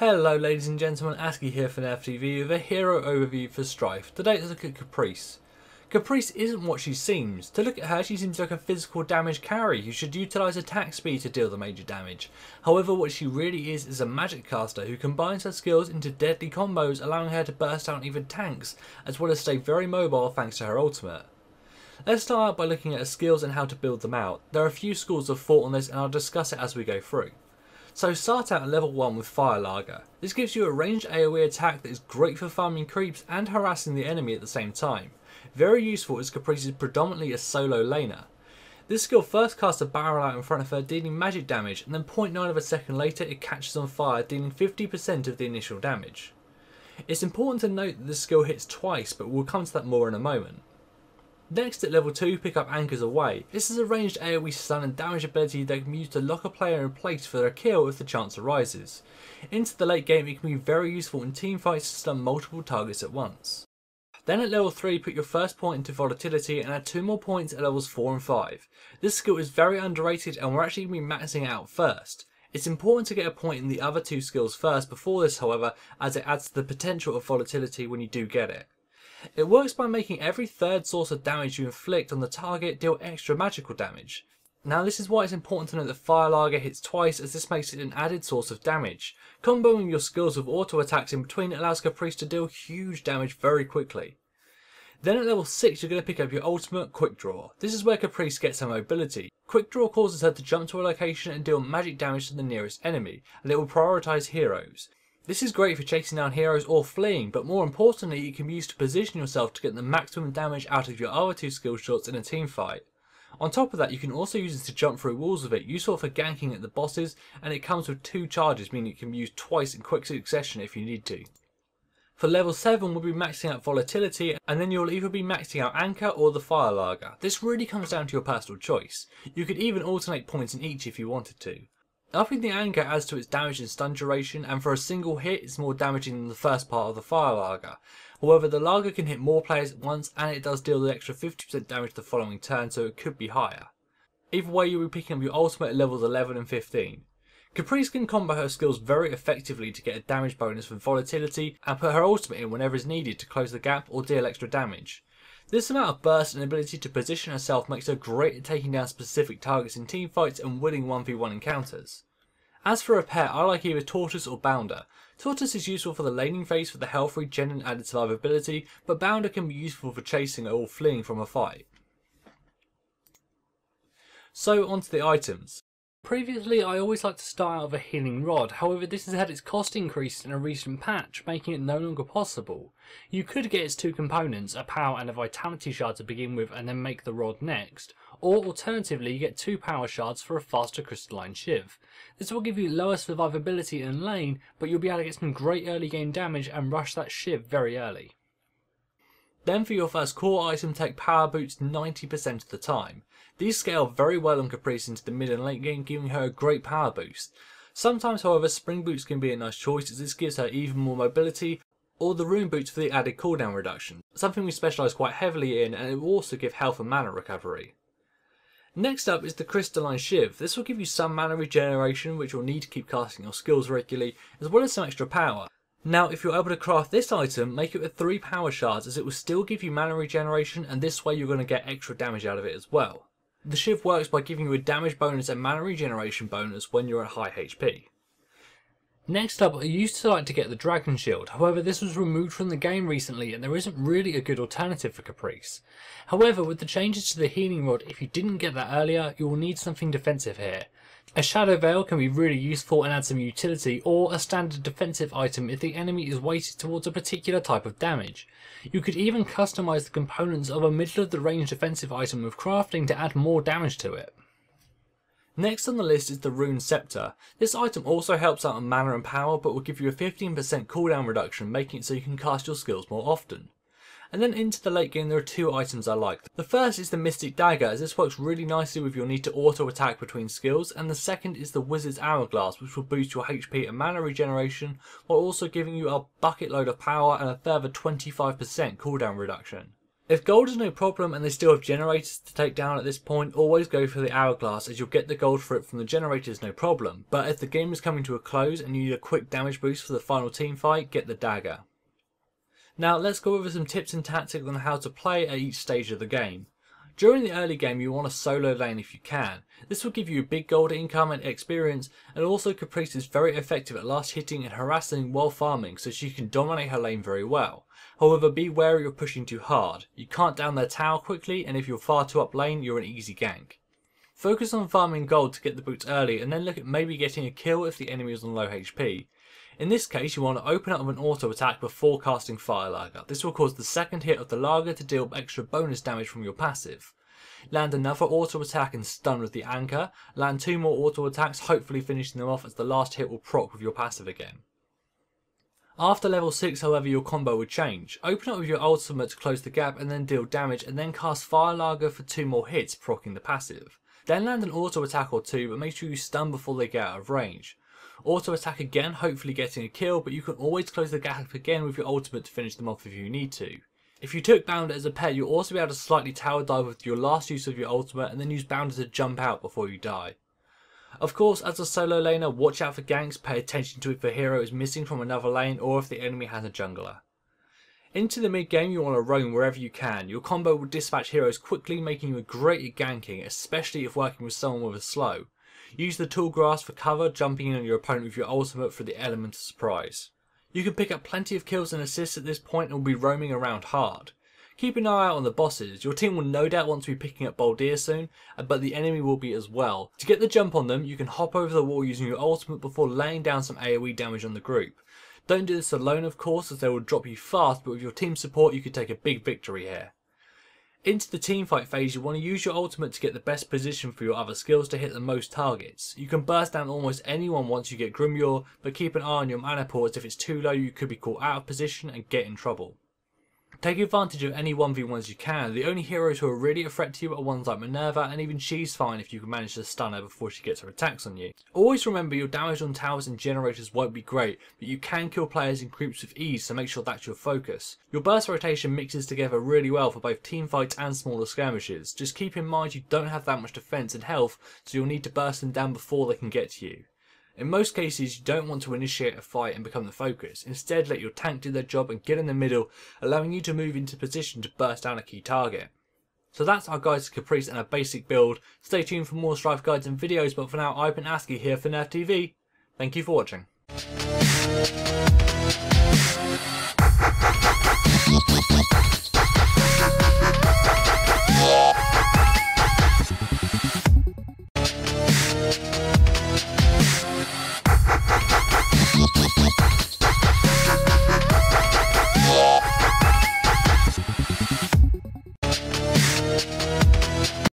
Hello ladies and gentlemen, Aski here for NerfTV with a hero overview for Strife. Today let's look at Caprice. Caprice isn't what she seems. To look at her, she seems like a physical damage carry who should utilise attack speed to deal the major damage. However, what she really is a magic caster who combines her skills into deadly combos, allowing her to burst out even tanks, as well as stay very mobile thanks to her ultimate. Let's start out by looking at her skills and how to build them out. There are a few schools of thought on this and I'll discuss it as we go through. So start out at level 1 with Fire Lager. This gives you a ranged AoE attack that is great for farming creeps and harassing the enemy at the same time. Very useful as Caprice is predominantly a solo laner. This skill first casts a barrel out in front of her dealing magic damage, and then 0.9 of a second later it catches on fire dealing 50% of the initial damage. It's important to note that this skill hits twice, but we'll come to that more in a moment. Next at level 2, pick up Anchors Away. This is a ranged AoE stun and damage ability that can be used to lock a player in place for a kill if the chance arises. Into the late game it can be very useful in team fights to stun multiple targets at once. Then at level 3, put your first point into Volatility and add 2 more points at levels 4 and 5. This skill is very underrated and we're actually going to be maxing it out first. It's important to get a point in the other two skills first before this however, as it adds to the potential of Volatility when you do get it. It works by making every third source of damage you inflict on the target deal extra magical damage. Now this is why it's important to note that Fire Lager hits twice, as this makes it an added source of damage. Comboing your skills with auto attacks in between allows Caprice to deal huge damage very quickly. Then at level 6 you're going to pick up your ultimate Quick Draw. This is where Caprice gets her mobility. Quick Draw causes her to jump to a location and deal magic damage to the nearest enemy, and it will prioritise heroes. This is great for chasing down heroes or fleeing, but more importantly it can be used to position yourself to get the maximum damage out of your other two skill shots in a team fight. On top of that you can also use it to jump through walls with it, useful for ganking at the bosses, and it comes with 2 charges, meaning it can be used twice in quick succession if you need to. For level 7 we'll be maxing out Volatility, and then you'll either be maxing out Anchor or the Fire Lager. This really comes down to your personal choice. You could even alternate points in each if you wanted to. Upping the Anchor adds to its damage and stun duration, and for a single hit it's more damaging than the first part of the Fire Lager. However, the Lager can hit more players at once and it does deal the extra 50% damage the following turn, so it could be higher. Either way you'll be picking up your ultimate at levels 11 and 15. Caprice can combo her skills very effectively to get a damage bonus from Volatility and put her ultimate in whenever is needed to close the gap or deal extra damage. This amount of burst and ability to position herself makes her great at taking down specific targets in teamfights and winning 1v1 encounters. As for a pet, I like either Tortoise or Bounder. Tortoise is useful for the laning phase for the health regen and added survivability, but Bounder can be useful for chasing or fleeing from a fight. So onto the items. Previously I always liked to start out with a healing rod, however this has had its cost increased in a recent patch, making it no longer possible. You could get its 2 components, a power and a vitality shard to begin with and then make the rod next, or alternatively you get 2 power shards for a faster crystalline shiv. This will give you lower survivability in lane, but you'll be able to get some great early game damage and rush that shiv very early. Then for your first core item, take power boots 90% of the time. These scale very well on Caprice into the mid and late game, giving her a great power boost. Sometimes however spring boots can be a nice choice, as this gives her even more mobility, or the rune boots for the added cooldown reduction, something we specialise quite heavily in, and it will also give health and mana recovery. Next up is the crystalline shiv. This will give you some mana regeneration which you'll need to keep casting your skills regularly, as well as some extra power. Now if you're able to craft this item, make it with 3 power shards, as it will still give you mana regeneration and this way you're going to get extra damage out of it as well. The shiv works by giving you a damage bonus and mana regeneration bonus when you're at high HP. Next up, I used to like to get the Dragon Shield, however this was removed from the game recently and there isn't really a good alternative for Caprice. However, with the changes to the healing rod, if you didn't get that earlier, you will need something defensive here. A Shadow Veil can be really useful and add some utility, or a standard defensive item if the enemy is weighted towards a particular type of damage. You could even customise the components of a middle of the range defensive item with crafting to add more damage to it. Next on the list is the Rune Scepter. This item also helps out on mana and power, but will give you a 15% cooldown reduction, making it so you can cast your skills more often. And then into the late game there are 2 items I like. The first is the Mystic Dagger, as this works really nicely with your need to auto attack between skills, and the second is the Wizard's Hourglass, which will boost your HP and mana regeneration while also giving you a bucket load of power and a further 25% cooldown reduction. If gold is no problem and they still have generators to take down at this point, always go for the hourglass as you'll get the gold for it from the generators no problem, but if the game is coming to a close and you need a quick damage boost for the final team fight, get the dagger. Now let's go over some tips and tactics on how to play at each stage of the game. During the early game you want a solo lane if you can. This will give you a big gold income and experience, and also Caprice is very effective at last hitting and harassing while farming, so she can dominate her lane very well. However, be wary of pushing too hard. You can't down their tower quickly, and if you're far too up lane you're an easy gank. Focus on farming gold to get the boots early, and then look at maybe getting a kill if the enemy is on low HP. In this case you want to open up with an auto attack before casting Fire Lager. This will cause the second hit of the Lager to deal extra bonus damage from your passive. Land another auto attack and stun with the anchor. Land 2 more auto attacks, hopefully finishing them off as the last hit will proc with your passive again. After level 6 however your combo would change. Open up with your ultimate to close the gap and then deal damage, and then cast Fire Lager for 2 more hits proccing the passive. Then land an auto attack or 2, but make sure you stun before they get out of range. Auto attack again, hopefully getting a kill, but you can always close the gap again with your ultimate to finish them off if you need to. If you took Bounder as a pet, you'll also be able to slightly tower dive with your last use of your ultimate and then use Bounder to jump out before you die. Of course, as a solo laner, watch out for ganks, pay attention to if the hero is missing from another lane or if the enemy has a jungler. Into the mid game you want to roam wherever you can. Your combo will dispatch heroes quickly, making you great at ganking, especially if working with someone with a slow. Use the tall grass for cover, jumping in on your opponent with your ultimate for the element of surprise. You can pick up plenty of kills and assists at this point and will be roaming around hard. Keep an eye out on the bosses. Your team will no doubt want to be picking up Boldir soon, but the enemy will be as well. To get the jump on them, you can hop over the wall using your ultimate before laying down some AoE damage on the group. Don't do this alone of course, as they will drop you fast, but with your team support you could take a big victory here. Into the teamfight phase, you want to use your ultimate to get the best position for your other skills to hit the most targets. You can burst down almost anyone once you get Grimoire, but keep an eye on your mana pool, as if it's too low you could be caught out of position and get in trouble. Take advantage of any 1v1s you can. The only heroes who are really a threat to you are ones like Minerva, and even she's fine if you can manage to stun her before she gets her attacks on you. Always remember your damage on towers and generators won't be great, but you can kill players in groups with ease, so make sure that's your focus. Your burst rotation mixes together really well for both team fights and smaller skirmishes. Just keep in mind you don't have that much defense and health, so you'll need to burst them down before they can get to you. In most cases you don't want to initiate a fight and become the focus. Instead let your tank do their job and get in the middle, allowing you to move into position to burst down a key target. So that's our guide to Caprice and a basic build. Stay tuned for more Strife guides and videos, but for now I've been ASCII here for Nerf TV. Thank you for watching.